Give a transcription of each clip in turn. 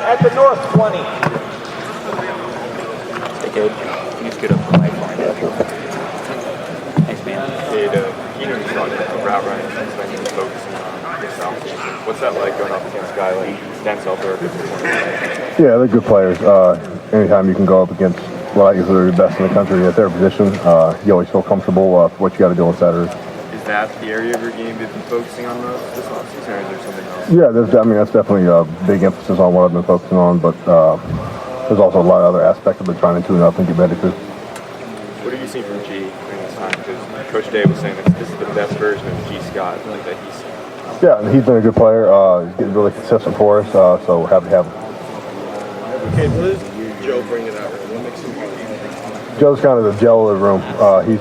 at the north 20. Hey, Cade, can you scoot up the mic? Thanks, man. Cade, you know you saw a route running since when you were focusing on this offseason. What's that like going up against a guy like Cade Stover? Yeah, they're good players. Anytime you can go up against what I consider the best in the country at their position, you always feel comfortable what you got to do on Saturday. Is that the area of your game you've been focusing on most this offseason, or is there something else? Yeah, that's definitely a big emphasis on what I've been focusing on, but there's also a lot of other aspects I've been trying to tune up and get ready to. What have you seen from G during this time? Because Coach Dave was saying that this is the best version of G Scott that he's seen. Yeah, he's been a good player. He's getting really consistent for us, so we're happy to have him. Okay, what does Joe bring to that room? What makes him fun? Joe's kind of the gel of the room. He's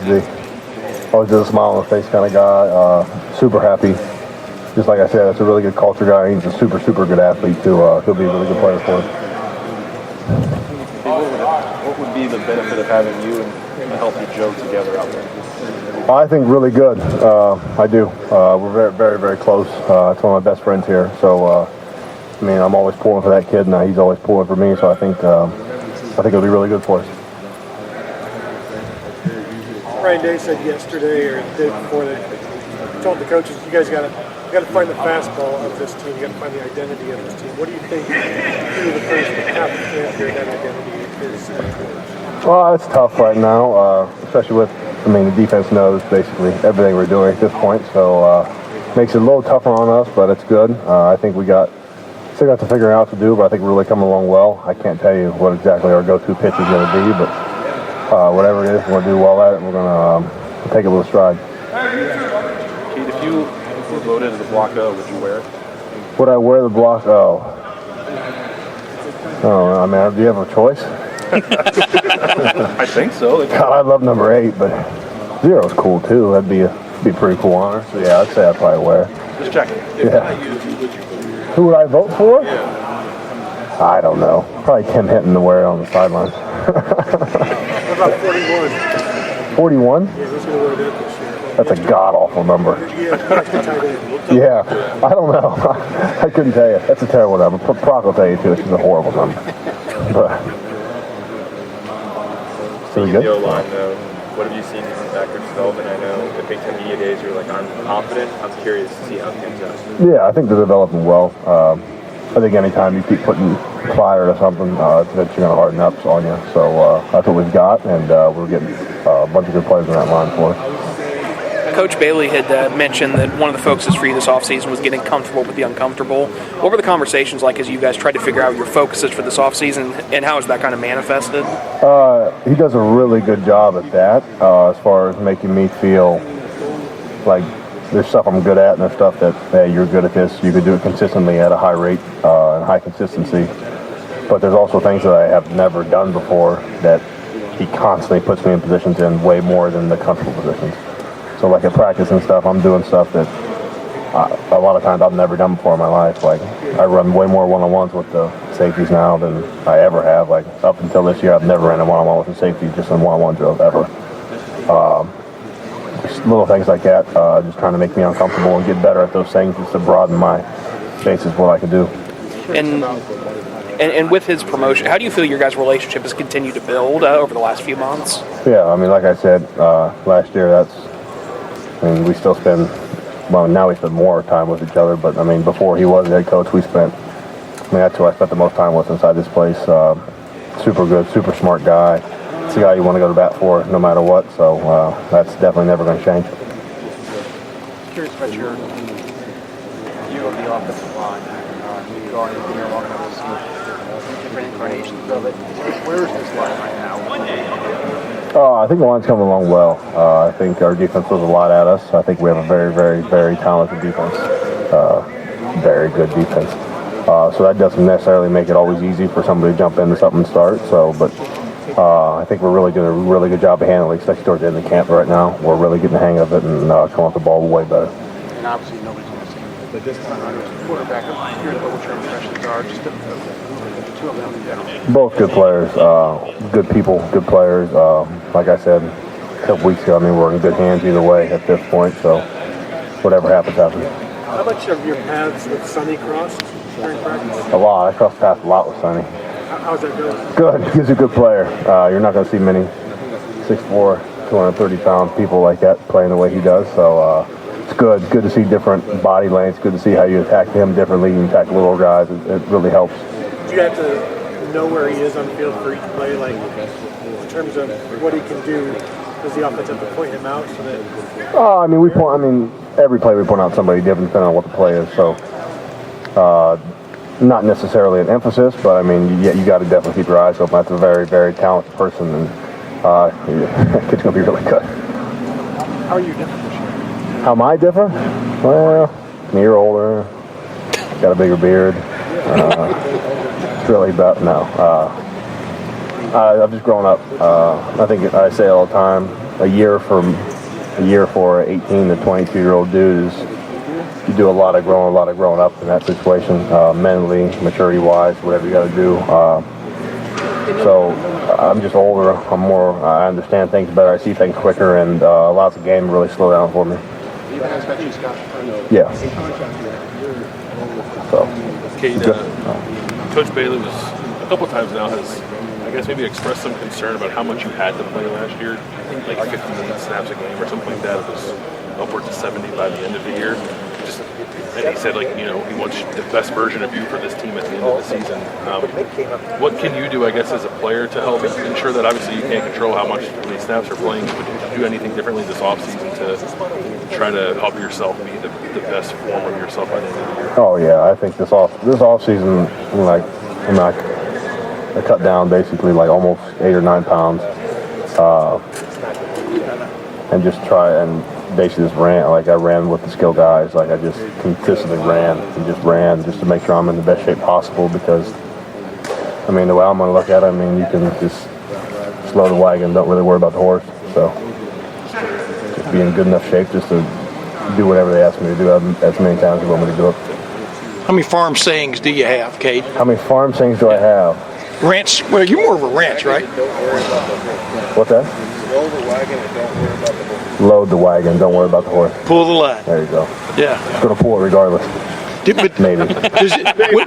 always does a smile on the face kind of guy. Super happy. Just like I said, it's a really good culture guy. He's a super good athlete too. He'll be a really good player for us. What would be the benefit of having you and a healthy Joe together out there? I think really good. I do. We're very close. It's one of my best friends here. So, I'm always pulling for that kid, and he's always pulling for me. So I think it'll be really good for us. Ryan Day said yesterday or the day before that he told the coaches, you guys got to find the fastball of this team. You got to find the identity of this team. What do you think through the first half of camp here that identity is? Well, it's tough right now, especially with, the defense knows basically everything we're doing at this point, so makes it a little tougher on us, but it's good. I think we still got to figure out what to do, but I think we're really coming along well. I can't tell you what exactly our go-to pitch is going to be, but whatever it is, we're going to do well at it, and we're going to take it with a stride. Cade, if you were voted as a block O, would you wear it? Would I wear the block O? Oh, do you have a choice? I think so. God, I love number 8, but 0's cool too. That'd be a pretty cool honor. So yeah, I'd say I'd probably wear it. Just checking. Yeah. Who would I vote for? I don't know. Probably Tim Hinton to wear it on the sideline. What about 41? 41? Yeah, who's going to wear that this year? That's a god-awful number. Yeah, I don't know. I couldn't tell you. That's a terrible number. Proc will tell you too. It's just a horrible number. But Speaking of the O-line, though, what have you seen from Patrick development? I know the Big Ten Media Days, you're like, I'm confident. I'm curious to see how it pans out. yeah, I think they're developing well. I think anytime you keep putting fire to something, that you're going to harden up on you. So that's what we've got, and we're getting a bunch of good players in that line for us. Coach Bailey had mentioned that one of the focuses for you this offseason was getting comfortable with the uncomfortable. What were the conversations like as you guys tried to figure out your focuses for this offseason, and how has that kind of manifested? He does a really good job at that as far as making me feel like there's stuff I'm good at and there's stuff that, hey, you're good at this. You could do it consistently at a high rate and high consistency. But there's also things that I have never done before that he constantly puts me in positions in way more than the comfortable positions. So like at practice and stuff, I'm doing stuff that a lot of times I've never done before in my life. Like I run way more one-on-ones with the safeties now than I ever have. Like up until this year, I've never ran a one-on-one with a safety, just in one-on-one drills ever. Just little things like that, just trying to make me uncomfortable and get better at those things, just to broaden my basis of what I can do. And with his promotion, how do you feel your guys' relationship has continued to build over the last few months? Yeah, like I said, last year, we still spend, now we spend more time with each other, but before he was the head coach, that's who I spent the most time with inside this place. Super good, super smart guy. It's a guy you want to go to bat for no matter what, so that's definitely never going to change. Curious about your view of the offensive line. You've gone in here long enough to see different incarnations of it. Where is this line right now? I think the line's coming along well. I think our defense throws a lot at us. I think we have a very talented defense. Very good defense. So that doesn't necessarily make it always easy for somebody to jump into something and start. But I think we're really doing a really good job of handling it, especially towards the end of the camp right now. We're really getting the hang of it and coming off the ball way better. And obviously nobody's going to see it, but this time around as a quarterback, I'm curious about what your impressions are, just the two of them in general. Both good players, good people, good players. Like I said a couple weeks ago, we're in good hands either way at this point, so whatever happens, happens. How much of your paths with Sonny crossed during practice? A lot. I crossed paths a lot with Sonny. How's that going? Good. He's a good player. You're not going to see many 6'4", 230-pound people like that playing the way he does. So it's good. Good to see different body lengths. Good to see how you attack him differently. You attack little guys. It really helps. Do you have to know where he is on the field for each play, like in terms of what he can do? Does the offense have to point him out so that? Oh, I mean, every play we point out somebody different depending on what the play is. So, not necessarily an emphasis, but I mean, you got to definitely keep your eyes open. That's a very, very talented person, and kid's gonna be really good. How are you different this year? How am I different? Well, I'm a year older, got a bigger beard. It's really about no. I've just grown up. I think I say it all the time. A year for 18 to 22-year-old dude is you do a lot of growing up in that situation, mentally, maturity-wise, whatever you got to do. So I'm just older. I'm more. I understand things better. I see things quicker, and allows the game to really slow down for me. Yeah. So. Cade, Coach Bailey was a couple times now has, I guess, maybe expressed some concern about how much you had to play last year. I think like 58 snaps a game or something like that. It was upwards of 70 by the end of the year. And he said, like, you know, he wants the best version of you for this team at the end of the season. What can you do, I guess, as a player to help ensure that? Obviously, you can't control how many snaps you're playing. But did you do anything differently this offseason to try to help yourself be the best form of yourself by the end of the year? Oh yeah, I think this offseason, I cut down basically like almost 8 or 9 pounds, and just try and basically just ran. Like I ran with the skill guys. Like I just consistently ran just to make sure I'm in the best shape possible. Because I mean, the way I'm going to look at it, I mean, you can just slow the wagon, don't really worry about the horse. So just be in good enough shape just to do whatever they ask me to do as many times as they want me to do it. How many farm sayings do you have, Cade? How many farm things do I have? Ranch. Well, you're more of a ranch, right? What's that? Load the wagon, don't worry about the horse. Pull the line. There you go. Yeah. It's going to pull it regardless. But maybe.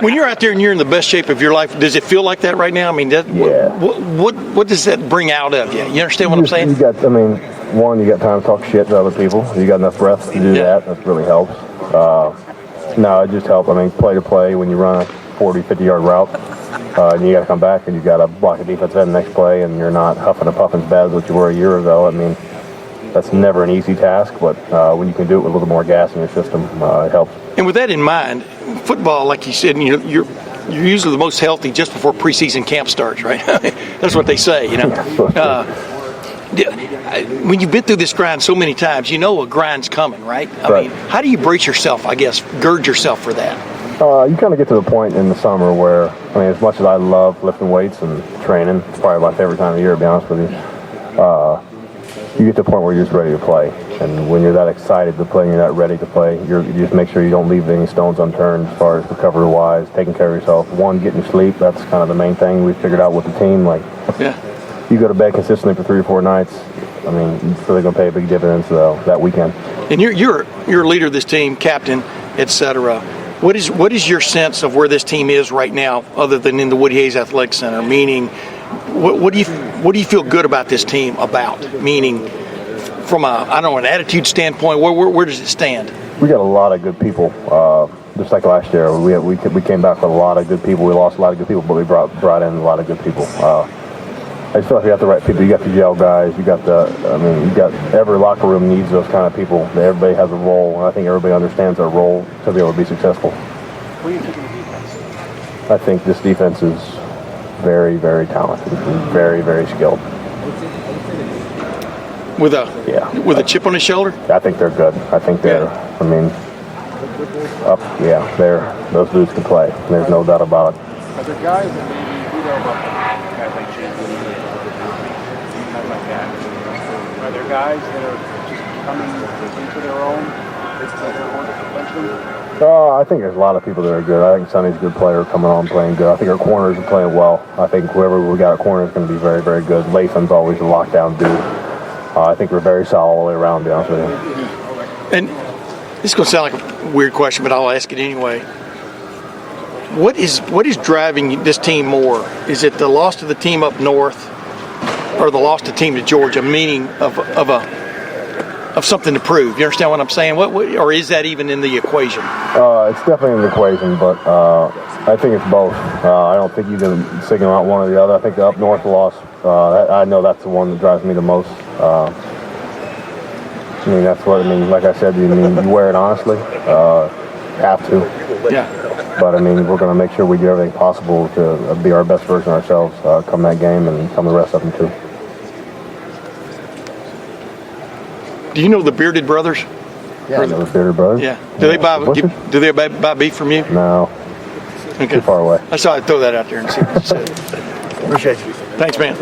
When you're out there and you're in the best shape of your life, does it feel like that right now? I mean, what does that bring out of you? You understand what I'm saying? You got time to talk shit to other people. You got enough breath to do that. That really helps. No, it just helps. I mean, play to play, when you run a 40, 50-yard route, and you got to come back and you got to block a defensive end the next play, and you're not huffing and puffing as bad as what you were a year ago. I mean, that's never an easy task, but when you can do it with a little more gas in your system, it helps. And with that in mind, football, like you said, you're usually the most healthy just before preseason camp starts, right? That's what they say, you know. When you've been through this grind so many times, you know a grind's coming, right? I mean, how do you brace yourself, I guess, gird yourself for that? You kind of get to the point in the summer where, I mean, as much as I love lifting weights and training, it's probably my favorite time of year, to be honest with you, you get to the point where you're just ready to play. And when you're that excited to play and you're not ready to play, you just make sure you don't leave any stones unturned as far as recovery-wise, taking care of yourself. One, getting sleep, that's kind of the main thing we figured out with the team. Like, you go to bed consistently for 3 or 4 nights, I mean, it's really going to pay a big dividends that weekend. And you're a leader of this team, captain, etc. What is your sense of where this team is right now, other than in the Woody Hayes Athletic Center? Meaning, what do you feel good about this team about? Meaning, from an attitude standpoint, where does it stand? We got a lot of good people. Just like last year, we came back with a lot of good people. We lost a lot of good people, but we brought in a lot of good people. I just feel like we got the right people. You got the gel guys. You got every locker room needs those kind of people. Everybody has a role, and I think everybody understands their role to be able to be successful. What do you think of the defense? I think this defense is very, very talented and very, very skilled. With a chip on his shoulder? I think they're good. I think they're. I mean, those dudes can play. There's no doubt about it. Are there guys that maybe you know about guys like Cade Stover, guys like that? Are there guys that are just coming into their own? I think there's a lot of people that are good. I think Sonny's a good player coming on playing good. I think our corners are playing well. I think whoever we got at corner is going to be very, very good. Lathan's always a lockdown dude. I think we're very solid all the way around, to be honest with you. And this is going to sound like a weird question, but I'll ask it anyway. what is driving this team more? Is it the loss to the team up north, or the loss to team to Georgia? Meaning of something to prove. You understand what I'm saying? What or is that even in the equation? It's definitely in the equation, but I think it's both. I don't think you can signal out one or the other. I think the up north loss, I know that's the one that drives me the most. I mean, that's what I mean. Like I said, you wear it honestly. Have to. Yeah. But I mean, we're going to make sure we do everything possible to be our best version of ourselves come that game and come the rest of them too. Do you know the Bearded Brothers? Yeah, I know the Bearded Brothers. Yeah. Do they buy beef from you? No. Okay. Too far away. I saw I'd throw that out there and see what you said. Appreciate you. Thanks, man.